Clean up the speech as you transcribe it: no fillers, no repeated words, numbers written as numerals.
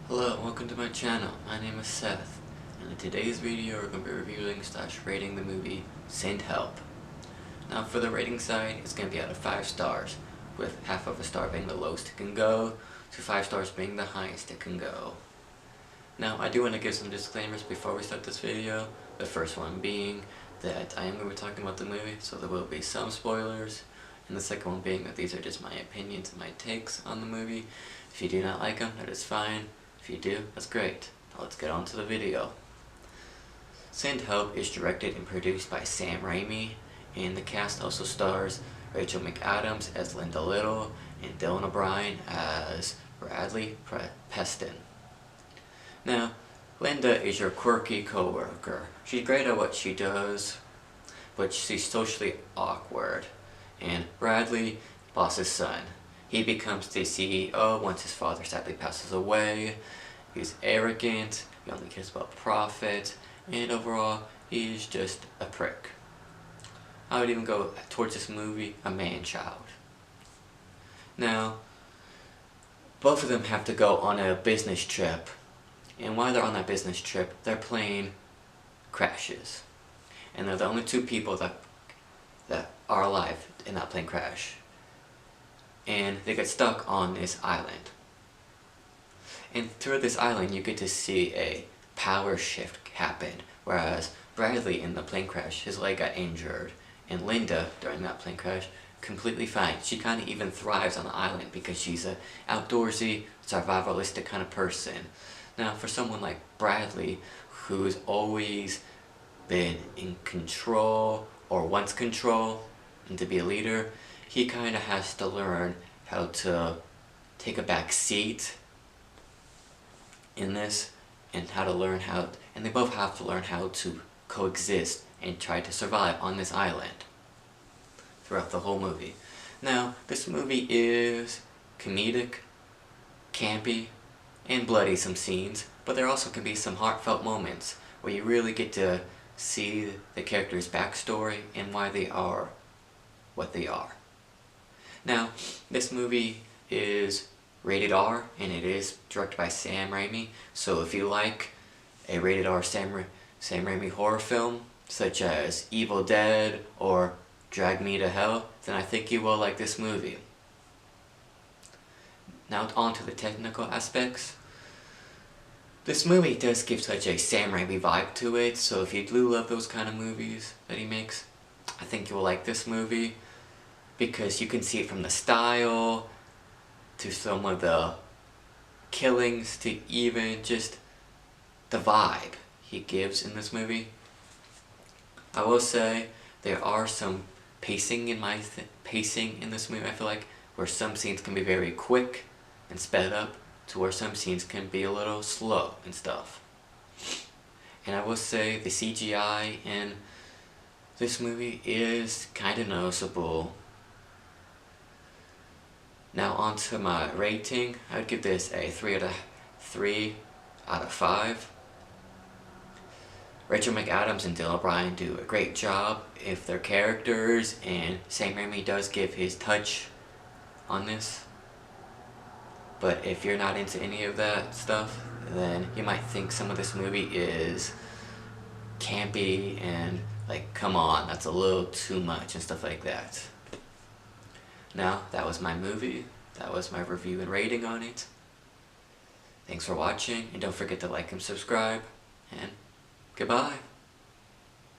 Hello, welcome to my channel. My name is Seth, and in today's video we're going to be reviewing / rating the movie Send Help. Now for the rating side, it's going to be out of 5 stars, with half of a star being the lowest it can go, to 5 stars being the highest it can go. Now I do want to give some disclaimers before we start this video, the first one being that I am going to be talking about the movie, so there will be some spoilers, and the second one being that these are just my opinions and my takes on the movie. If you do not like them, that is fine. If you do, that's great. Now let's get on to the video. Send Help is directed and produced by Sam Raimi, and the cast also stars Rachel McAdams as Linda Little and Dylan O'Brien as Bradley Peston. Now, Linda is your quirky co-worker. She's great at what she does, but she's socially awkward. And Bradley, boss's son. He becomes the CEO once his father sadly passes away. He's arrogant, he only cares about profit, and overall, he's just a prick. I would even go towards this movie, a man-child. Now, both of them have to go on a business trip, and while they're on that business trip, their plane crashes. And they're the only two people that are alive in that plane crash. And they get stuck on this island. And through this island you get to see a power shift happen, whereas Bradley in the plane crash, his leg got injured, and Linda during that plane crash, completely fine. She kind of even thrives on the island because she's a outdoorsy, survivalistic kind of person. Now for someone like Bradley, who's always been in control or wants control and to be a leader, he kind of has to learn how to take a back seat in this, and how to learn how, and they both have to learn how to coexist and try to survive on this island throughout the whole movie. Now, this movie is comedic, campy, and bloody some scenes, but there also can be some heartfelt moments where you really get to see the characters' backstory and why they are what they are. Now, this movie is rated R, and it is directed by Sam Raimi, so if you like a rated R Sam Raimi horror film, such as Evil Dead or Drag Me to Hell, then I think you will like this movie. Now on to the technical aspects. This movie does give such a Sam Raimi vibe to it, so if you do love those kind of movies that he makes, I think you will like this movie, because you can see it from the style, to some of the killings, to even just the vibe he gives in this movie. I will say, there are some pacing in this movie, I feel like, where some scenes can be very quick and sped up, to where some scenes can be a little slow and stuff. And I will say, the CGI in this movie is kinda noticeable. Now on to my rating. I would give this a 3 out of 5. Rachel McAdams and Dylan O'Brien do a great job with their characters, and Sam Raimi does give his touch on this. But if you're not into any of that stuff, then you might think some of this movie is campy and like, come on, that's a little too much and stuff like that. Now, that was my movie. That was my review and rating on it. Thanks for watching, and don't forget to like and subscribe, and goodbye.